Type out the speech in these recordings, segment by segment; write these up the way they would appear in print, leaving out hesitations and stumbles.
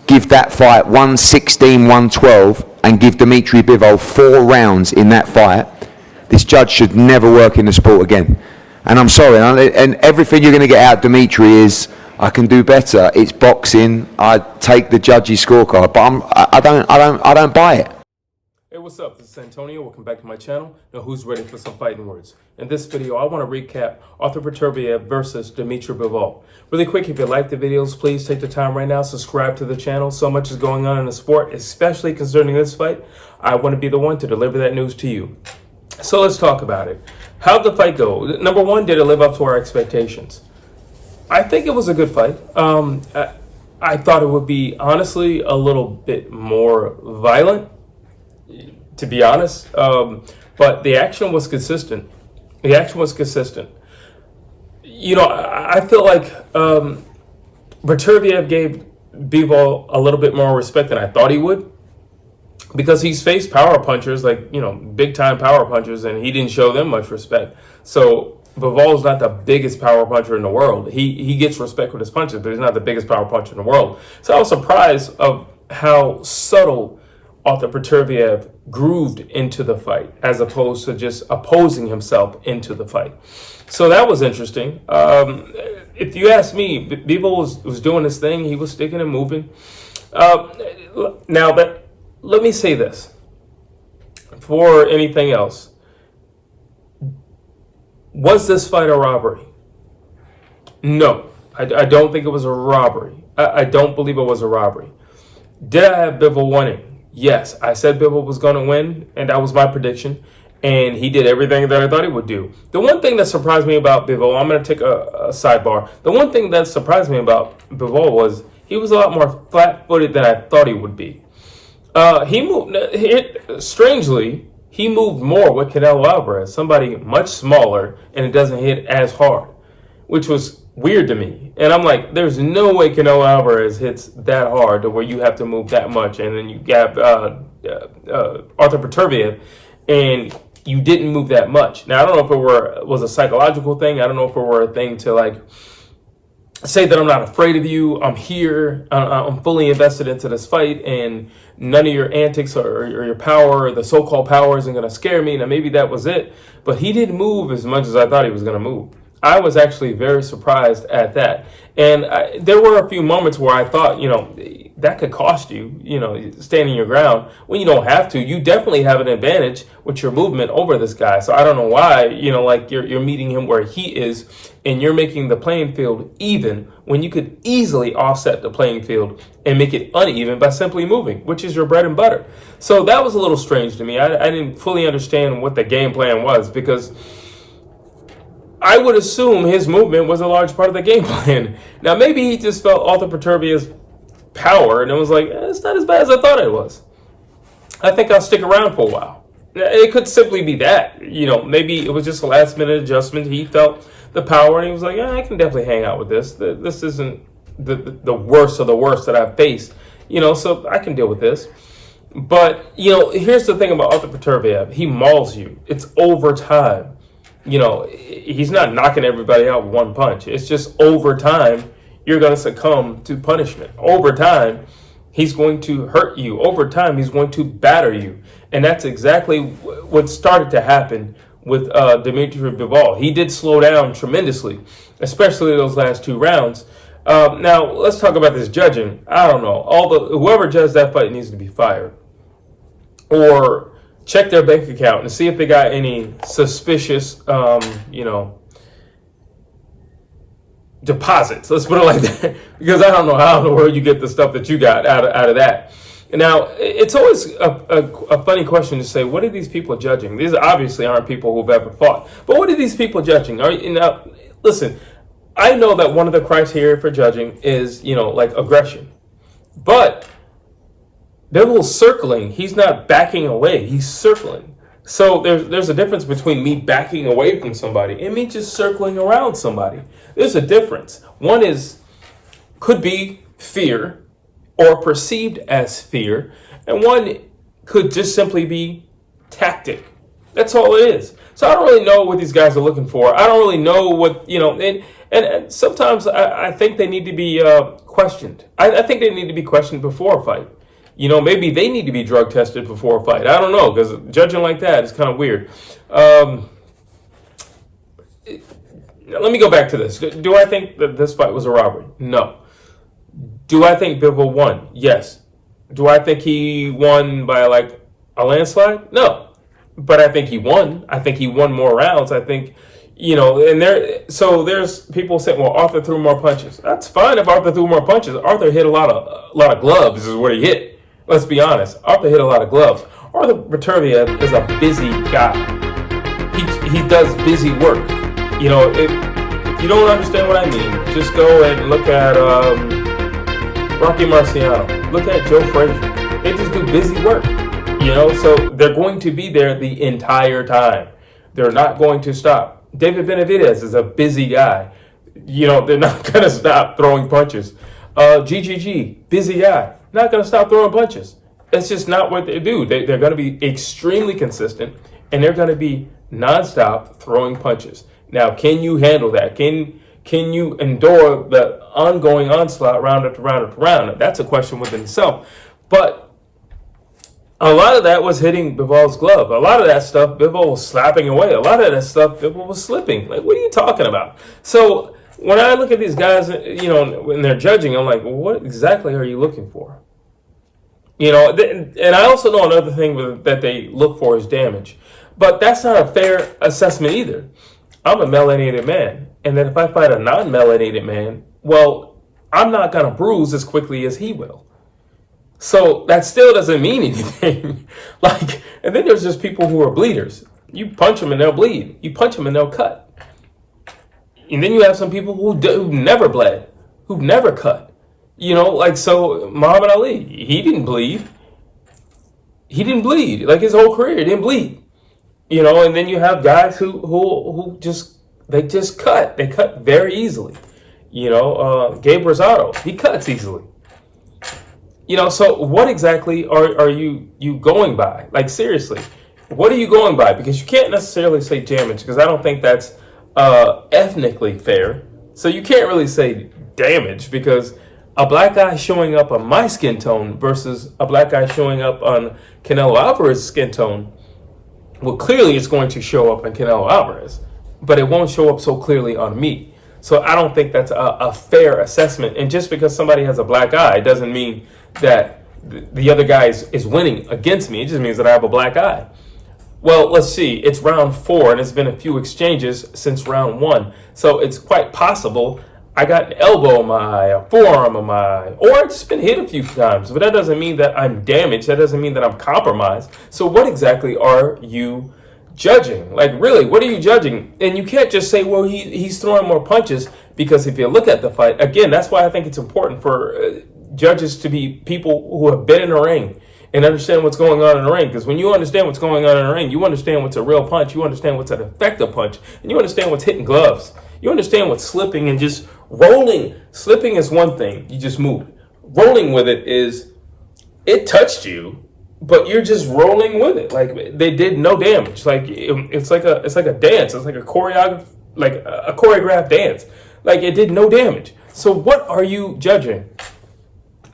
give that fight 116, 112 and give Dmitry Bivol 4 rounds in that fight, this judge should never work in the sport again. And I'm sorry, and everything you're going to get out of Dmitry is, I can do better. It's boxing. I take the judge's scorecard, but I don't buy it. Hey, what's up? This is Antonio. Welcome back to my channel. Now, who's ready for some fighting words? In this video, I want to recap Artur Beterbiev versus Dmitry Bivol. Really quick, if you like the videos, please take the time right now, subscribe to the channel. So much is going on in the sport, especially concerning this fight. I want to be the one to deliver that news to you. So let's talk about it. How'd the fight go? Number one, did it live up to our expectations? I think it was a good fight. I thought it would be, honestly, a little bit more violent, to be honest. But the action was consistent. The action was consistent. You know, I feel like Beterbiev gave Bivol a little bit more respect than I thought he would, because he's faced power punchers, like, you know, big time power punchers, and he didn't show them much respect. So Bivol's not the biggest power puncher in the world. He gets respect with his punches, but he's not the biggest power puncher in the world. So I was surprised of how subtle Artur Beterbiev grooved into the fight, as opposed to just opposing himself into the fight. So that was interesting. If you ask me, Bivol was doing his thing. He was sticking and moving. Now, but let me say this. Before anything else, was this fight a robbery? No, I don't think it was a robbery. I don't believe it was a robbery. Did I have Bivol winning? Yes, I said Bivol was going to win, and that was my prediction. And he did everything that I thought he would do. The one thing that surprised me about Bivol, I'm going to take a sidebar. The one thing that surprised me about Bivol was he was a lot more flat-footed than I thought he would be. He moved, strangely, he moved more with Canelo Alvarez, somebody much smaller, and it doesn't hit as hard, which was weird to me. And I'm like, there's no way Canelo Alvarez hits that hard to where you have to move that much. And then you got Artur Beterbiev, and you didn't move that much. Now, I don't know if it was a psychological thing. I don't know if it were a thing to, like, say that I'm not afraid of you. I'm here. I'm fully invested into this fight, and none of your antics or your power, or the so-called power, isn't going to scare me. Now, maybe that was it. But he didn't move as much as I thought he was going to move. I was actually very surprised at that. And there were a few moments where I thought, you know, that could cost you, you know, standing your ground when you don't have to. You definitely have an advantage with your movement over this guy. So I don't know why, you know, like you're meeting him where he is, and you're making the playing field even when you could easily offset the playing field and make it uneven by simply moving, which is your bread and butter. So that was a little strange to me. I didn't fully understand what the game plan was, because I would assume his movement was a large part of the game plan. Now, maybe he just felt Artur Beterbiev's power, and it was like, it's not as bad as I thought it was. I think I'll stick around for a while. It could simply be that, you know, maybe it was just a last-minute adjustment. He felt the power, and he was like, I can definitely hang out with this. This isn't the worst of the worst that I've faced, you know, so I can deal with this. But, you know, here's the thing about Artur Beterbiev. He mauls you. It's over time. You know, he's not knocking everybody out with one punch. It's just over time, you're going to succumb to punishment. Over time, he's going to hurt you. Over time, he's going to batter you. And that's exactly what started to happen with Dmitry Bivol. He did slow down tremendously, especially those last 2 rounds. Now, let's talk about this judging. I don't know. Whoever judged that fight needs to be fired. Or check their bank account and see if they got any suspicious, you know, deposits. Let's put it like that, because I don't know how in the world you get the stuff that you got out of that. Now, it's always a funny question to say, what are these people judging? These obviously aren't people who've ever fought. But what are these people judging? Now, listen, I know that one of the criteria for judging is, you know, like aggression. But Bivol's circling. He's not backing away. He's circling. So there's a difference between me backing away from somebody and me just circling around somebody. There's a difference. One could be fear or perceived as fear, and one could just simply be tactic. That's all it is. So I don't really know what these guys are looking for. I don't really know what, and sometimes I think they need to be questioned. I think they need to be questioned before a fight. Maybe they need to be drug tested before a fight. I don't know, because judging like that is kind of weird. Let me go back to this. Do I think that this fight was a robbery? No. Do I think Bivol won? Yes. Do I think he won by like a landslide? No. But I think he won. I think he won more rounds. I think, there's people saying, well, Artur threw more punches. That's fine if Artur threw more punches. Artur hit a lot of gloves is what he hit. Let's be honest. Artur hit a lot of gloves. Artur Beterbiev is a busy guy. He does busy work. If you don't understand what I mean, just go and look at Rocky Marciano. Look at Joe Frazier. They just do busy work. So they're going to be there the entire time. They're not going to stop. David Benavidez is a busy guy. They're not going to stop throwing punches. GGG, busy guy, not going to stop throwing punches. It's just not what they do. They're going to be extremely consistent, and they're going to be nonstop throwing punches. Now, can you handle that? Can you endure the ongoing onslaught round after round after round? That's a question within itself. But a lot of that was hitting Bivol's glove. A lot of that stuff, Bivol was slapping away. A lot of that stuff, Bivol was slipping. Like, what are you talking about? So when I look at these guys, when they're judging, I'm like, well, what exactly are you looking for? And I also know another thing that they look for is damage. But that's not a fair assessment either. I'm a melanated man. And then if I fight a non-melanated man, well, I'm not going to bruise as quickly as he will. So that still doesn't mean anything. And then there's just people who are bleeders. You punch them and they'll bleed. You punch them and they'll cut. And then you have some people who've never bled, who've never cut. So Muhammad Ali, he didn't bleed. He didn't bleed. Like his whole career, he didn't bleed. And then you have guys who just cut. They cut very easily. Gabe Rosado, he cuts easily. So what exactly are you going by? Like, seriously, what are you going by? Because you can't necessarily say damage, because I don't think that's ethnically fair. So you can't really say damage, because a black guy showing up on my skin tone versus a black guy showing up on Canelo Alvarez's skin tone, well, clearly it's going to show up on Canelo Alvarez, but it won't show up so clearly on me. So I don't think that's a fair assessment. And just because somebody has a black eye doesn't mean that the other guy is winning against me. It just means that I have a black eye. Well, let's see. It's round 4, and it's been a few exchanges since round 1. So it's quite possible I got an elbow on my eye, a forearm on my eye, or I've just been hit a few times. But that doesn't mean that I'm damaged. That doesn't mean that I'm compromised. So what exactly are you judging? Like, really, what are you judging? And you can't just say, well, he's throwing more punches, because if you look at the fight, again, that's why I think it's important for judges to be people who have been in the ring and understand what's going on in the ring. Because when you understand what's going on in the ring, you understand what's a real punch, you understand what's an effective punch, and you understand what's hitting gloves. You understand what's slipping and just rolling. Slipping is one thing, you just move. Rolling with it is, it touched you, but you're just rolling with it. Like, they did no damage. Like, it's like a dance. It's like a choreographed dance. Like, it did no damage. So what are you judging?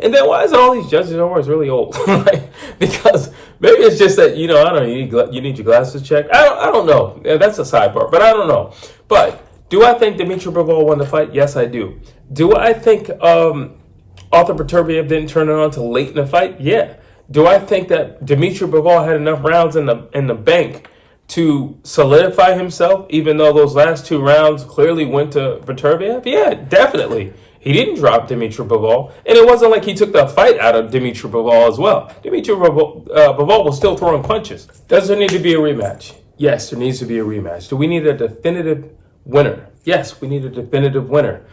And then why is all these judges always really old? Because maybe it's just that, I don't know, you need your glasses checked. I don't know. That's a sidebar, but I don't know. But do I think Dmitry Bivol won the fight? Yes, I do. Do I think Artur Beterbiev didn't turn it on till late in the fight? Yeah. Do I think that Dmitry Bivol had enough rounds in the bank to solidify himself, even though those last 2 rounds clearly went to Beterbiev? Yeah, definitely. He didn't drop Dmitry Bivol, and it wasn't like he took the fight out of Dmitry Bivol as well. Dmitry Bivol was still throwing punches. Does there need to be a rematch? Yes, there needs to be a rematch. Do we need a definitive winner? Yes, we need a definitive winner.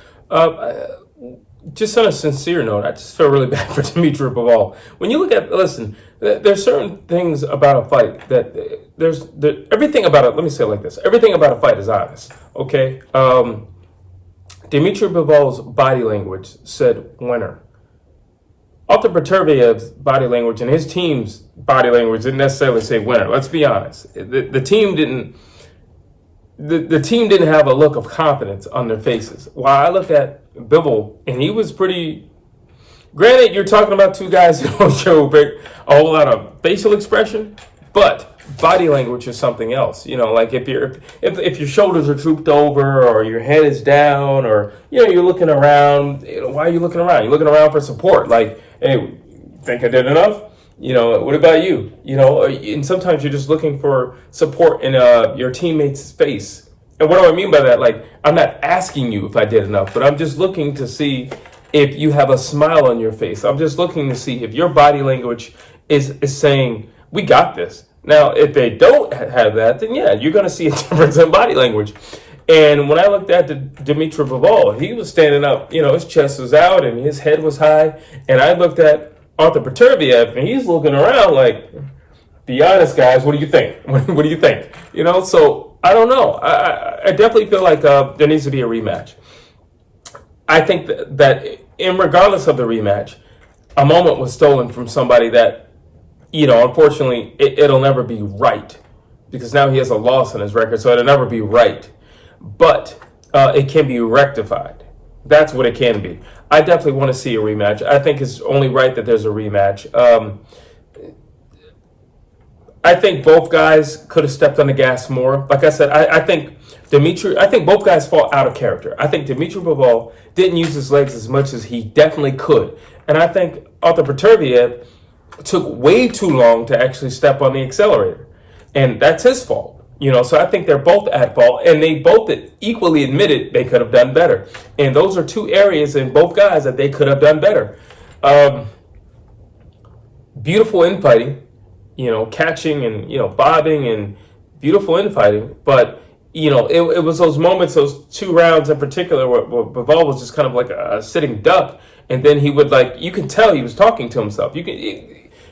Just on a sincere note, I just feel really bad for Dmitry Bivol. When you look at, listen, there's certain things about a fight that everything about it, let me say it like this. Everything about a fight is honest, okay? Dmitry Bivol's body language said winner. Artur Beterbiev's body language and his team's body language didn't necessarily say winner. Let's be honest. The team didn't have a look of confidence on their faces. While I looked at Bivol, and he was pretty. Granted, you're talking about two guys who don't show a whole lot of facial expression, but body language is something else. You know, like if your shoulders are drooped over, or your head is down, or you're looking around. Why are you looking around? You're looking around for support. Like, hey, think I did enough? What about you? And sometimes you're just looking for support in your teammate's face. And what do I mean by that? Like, I'm not asking you if I did enough, but I'm just looking to see if you have a smile on your face. I'm just looking to see if your body language is saying, we got this. Now, if they don't have that, then yeah, you're going to see a difference in body language. And when I looked at Dmitry Bivol, he was standing up, his chest was out and his head was high. And I looked at Artur Beterbiev, and he's looking around like, be honest, guys, what do you think? What do you think? So I don't know. I definitely feel like there needs to be a rematch. I think that regardless of the rematch, a moment was stolen from somebody that, unfortunately, it'll never be right, because now he has a loss on his record, so it'll never be right. But it can be rectified. That's what it can be. I definitely want to see a rematch. I think it's only right that there's a rematch. I think both guys could have stepped on the gas more. Like I said, I think both guys fall out of character. I think Dmitry Bivol didn't use his legs as much as he definitely could. And I think Artur Beterbiev took way too long to actually step on the accelerator. And that's his fault. So I think they're both at fault, and they both equally admitted they could have done better. And those are two areas in both guys that they could have done better. Beautiful infighting, catching and, bobbing and beautiful infighting. But, it was those moments, those 2 rounds in particular, where Bivol was just kind of like a sitting duck. And then he would, you can tell he was talking to himself.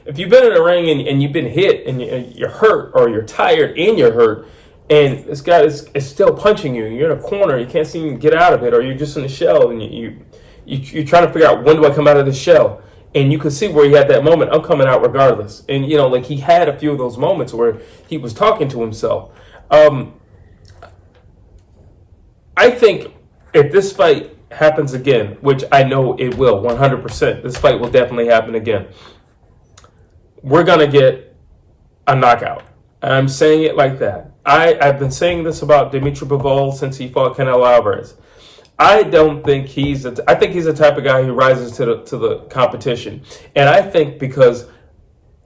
If you've been in a ring and you've been hit and you're hurt, or you're tired and you're hurt, and this guy is still punching you, you're in a corner, you can't seem to get out of it, or you're just in a shell, and you're trying to figure out, when do I come out of this shell? And you could see where he had that moment, I'm coming out regardless. And, he had a few of those moments where he was talking to himself. I think if this fight happens again, which I know it will, 100%, this fight will definitely happen again, we're going to get a knockout. And I'm saying it like that. I've been saying this about Dmitry Bivol since he fought Canelo Alvarez. I think he's the type of guy who rises to the competition. And I think because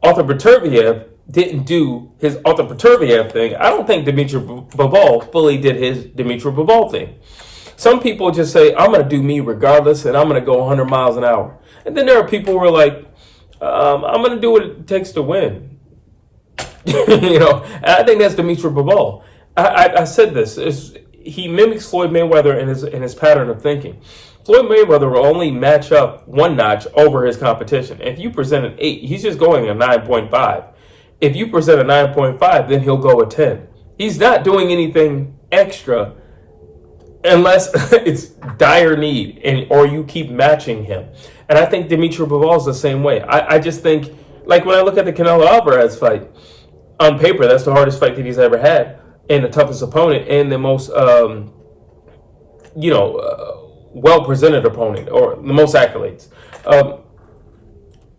Artur Beterbiev didn't do his Artur Beterbiev thing, I don't think Dmitry Bivol fully did his Dmitry Bivol thing. Some people just say, I'm going to do me regardless, and I'm going to go 100 miles an hour. And then there are people who are like, I'm going to do what it takes to win. And I think that's Dmitry Bivol. I said this. He mimics Floyd Mayweather in his pattern of thinking. Floyd Mayweather will only match up one notch over his competition. If you present an 8, he's just going a 9.5. If you present a 9.5, then he'll go a 10. He's not doing anything extra unless it's dire need, or you keep matching him. And I think Dmitry Bivol is the same way. I just think, like when I look at the Canelo Alvarez fight, on paper, that's the hardest fight that he's ever had, and the toughest opponent, and the most, well-presented opponent, or the most accolades.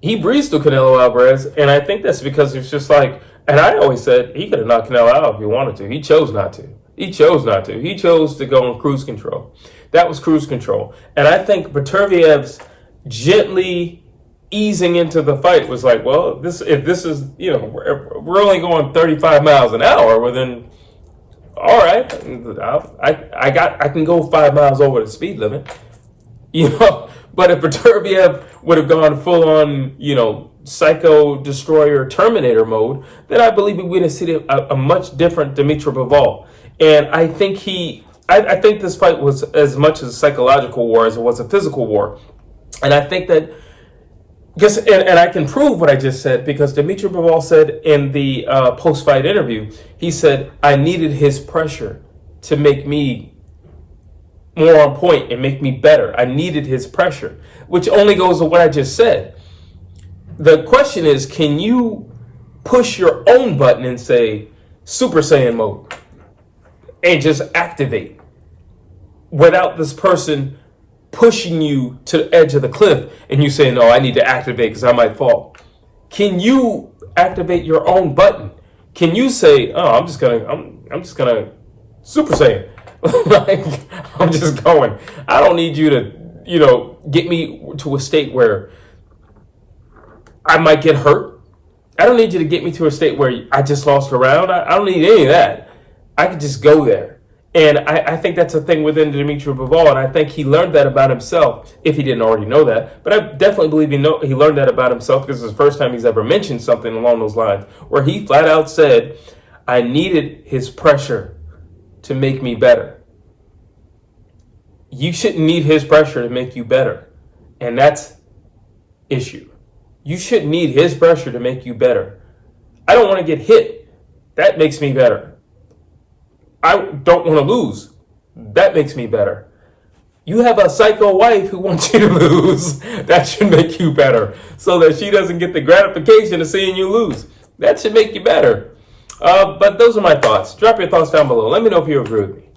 He breezed through Canelo Alvarez, and I think that's because it's just like, and I always said he could have knocked Canelo out if he wanted to. He chose not to. He chose to go on cruise control. That was cruise control. And I think Beterbiev's gently easing into the fight was like, well, if this is, we're only going 35 miles an hour, well then, all right, I can go 5 miles over the speed limit, But if Beterbiev would have gone full on, Psycho Destroyer Terminator mode, then I believe we would have seen a much different Dmitry Bivol. And I think I think this fight was as much a psychological war as it was a physical war. And I think that, and I can prove what I just said, because Dmitry Bivol said in the post-fight interview, he said, I needed his pressure to make me more on point and make me better. I needed his pressure, which only goes to what I just said. The question is, can you push your own button and say Super Saiyan mode and just activate without this person pushing you to the edge of the cliff and you say, no, I need to activate because I might fall? Can you activate your own button? Can you say, oh, I'm just gonna Super Saiyan? Like, I'm just going. I don't need you to, get me to a state where I might get hurt. I don't need you to get me to a state where I just lost a round. I don't need any of that. I could just go there. And I think that's a thing within Dmitry Bivol, and I think he learned that about himself, if he didn't already know that. But I definitely believe he learned that about himself, because it's the first time he's ever mentioned something along those lines, where he flat out said, I needed his pressure to make me better. You shouldn't need his pressure to make you better. And that's issue. You shouldn't need his pressure to make you better. I don't want to get hit. That makes me better. I don't want to lose. That makes me better. You have a psycho wife who wants you to lose. That should make you better, so that she doesn't get the gratification of seeing you lose. That should make you better. But those are my thoughts. Drop your thoughts down below. Let me know if you agree with me.